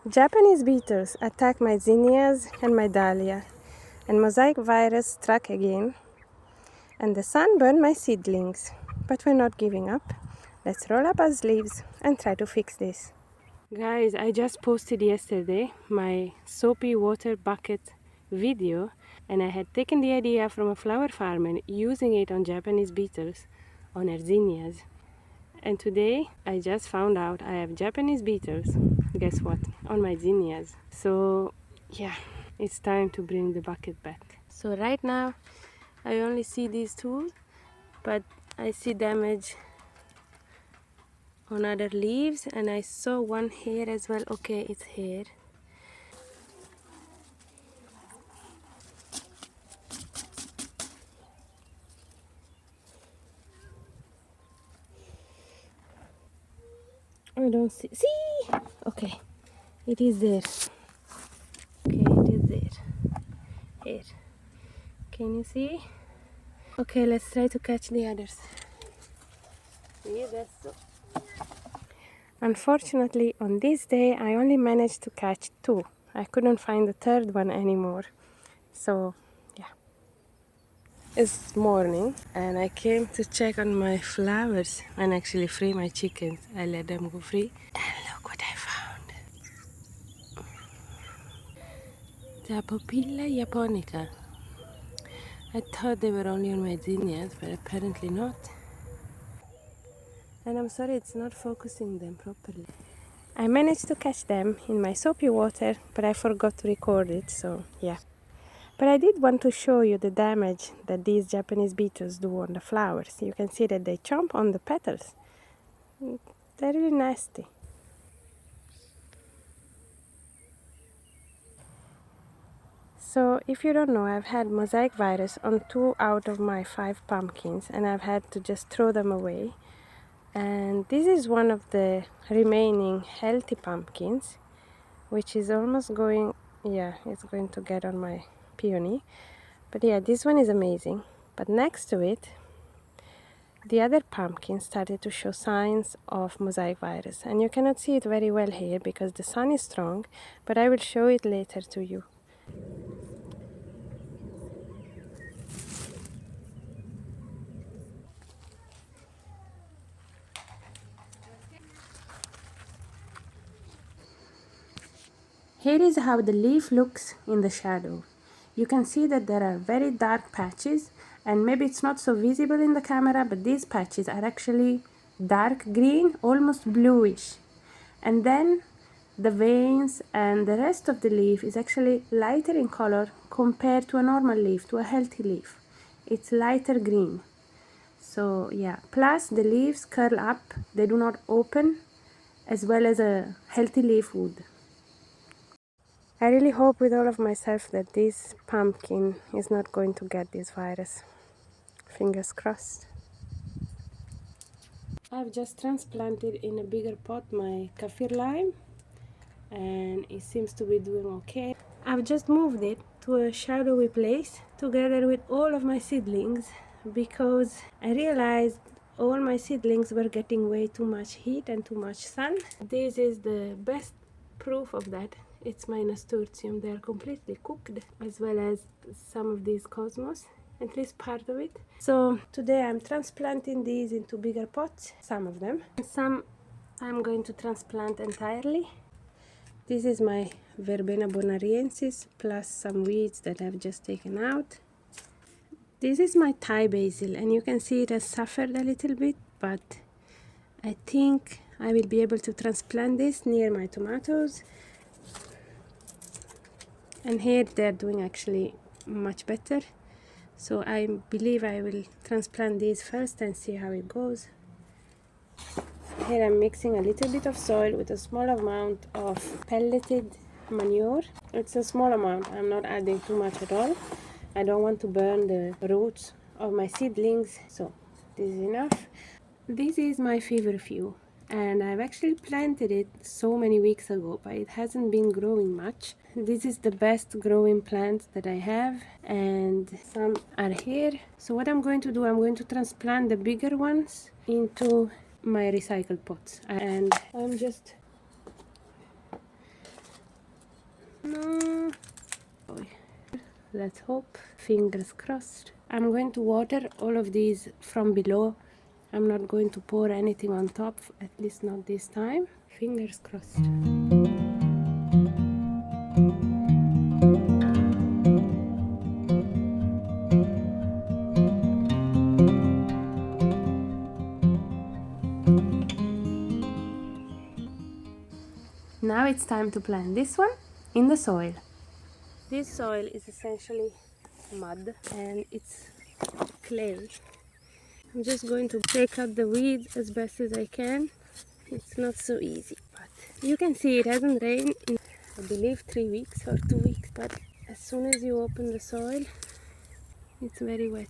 Japanese beetles attack my zinnias and my dahlia, and Mosaic Virus struck again, and the sun burned my seedlings. But we're not giving up. Let's roll up our sleeves and try to fix this. Guys, I just posted yesterday my soapy water bucket video, and I had taken the idea from a flower farmer using it on Japanese beetles on her zinnias. And today I just found out I have Japanese beetles, guess what, on my zinnias. So yeah, it's time to bring the bucket back. So right now I only see these two, but I see damage on other leaves, and I saw one here as well. Okay, it's here. I don't see. Okay, it is there. Okay, it is there. Here. Can you see? Okay, let's try to catch the others. See, that's so. Unfortunately, on this day, I only managed to catch two. I couldn't find the third one anymore. So, yeah. It's morning, and I came to check on my flowers and actually free my chickens. I let them go free. And look what I found. The Papilla japonica. I thought they were only on my zinnias, but apparently not. And I'm sorry it's not focusing them properly. I managed to catch them in my soapy water, but I forgot to record it, so yeah. But I did want to show you the damage that these Japanese beetles do on the flowers. You can see that they chomp on the petals. They're really nasty. So if you don't know, I've had mosaic virus on 2 out of my 5 pumpkins, and I've had to just throw them away. And this is one of the remaining healthy pumpkins, which is almost going, yeah, it's going to get on my peony. But yeah, this one is amazing. But next to it, the other pumpkin started to show signs of mosaic virus. And you cannot see it very well here because the sun is strong, but I will show it later to you. Here is how the leaf looks in the shadow. You can see that there are very dark patches, and maybe it's not so visible in the camera, but these patches are actually dark green, almost bluish. And then the veins and the rest of the leaf is actually lighter in color compared to a normal leaf, to a healthy leaf. It's lighter green. So yeah, plus the leaves curl up, they do not open as well as a healthy leaf would. I really hope with all of myself that this pumpkin is not going to get this virus. Fingers crossed. I've just transplanted in a bigger pot my kaffir lime, and it seems to be doing okay. I've just moved it to a shadowy place together with all of my seedlings because I realized all my seedlings were getting way too much heat and too much sun. This is the best proof of that. It's my nasturtium. They are completely cooked, as well as some of these cosmos, at least part of it. So today I'm transplanting these into bigger pots, some of them. Some I'm going to transplant entirely. This is my Verbena bonariensis plus some weeds that I've just taken out. This is my Thai basil, and you can see it has suffered a little bit, but I think I will be able to transplant this near my tomatoes. And here they're doing actually much better. So I believe I will transplant these first and see how it goes. Here I'm mixing a little bit of soil with a small amount of pelleted manure. It's a small amount, I'm not adding too much at all. I don't want to burn the roots of my seedlings, so this is enough. This is my Feverfew, and I've actually planted it so many weeks ago, but it hasn't been growing much. This is the best growing plant that I have, and some are here. So what I'm going to do, I'm going to transplant the bigger ones into my recycled pots, and I'm just let's hope. Fingers crossed. I'm going to water all of these from below. I'm not going to pour anything on top, at least not this time. Fingers crossed. Now it's time to plant this one in the soil. This soil is essentially mud and it's clay. I'm just going to take out the weeds as best as I can. It's not so easy, but you can see it hasn't rained in, I believe, 3 weeks or 2 weeks, but as soon as you open the soil, it's very wet.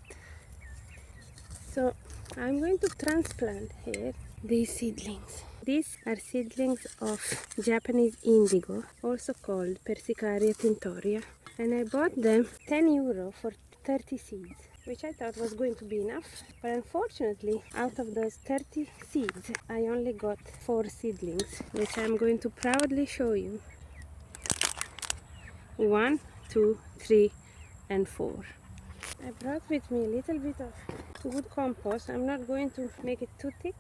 So I'm going to transplant here these seedlings. These are seedlings of Japanese indigo, also called Persicaria Tinctoria, and I bought them €10 for 30 seeds, which I thought was going to be enough, but unfortunately out of those 30 seeds I only got 4 seedlings, which I'm going to proudly show you. 1, 2, 3 and 4. I brought with me a little bit of good compost. I'm not going to make it too thick.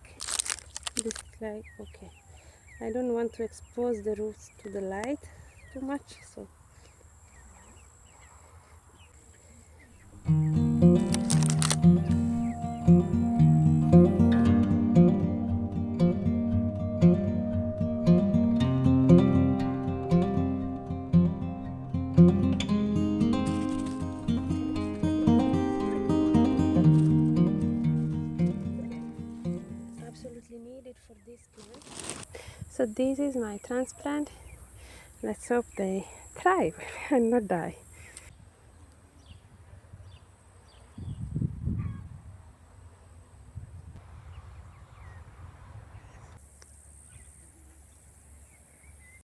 Just like, okay, I don't want to expose the roots to the light too much, so absolutely needed for this plant. So this is my transplant. Let's hope they thrive and not die.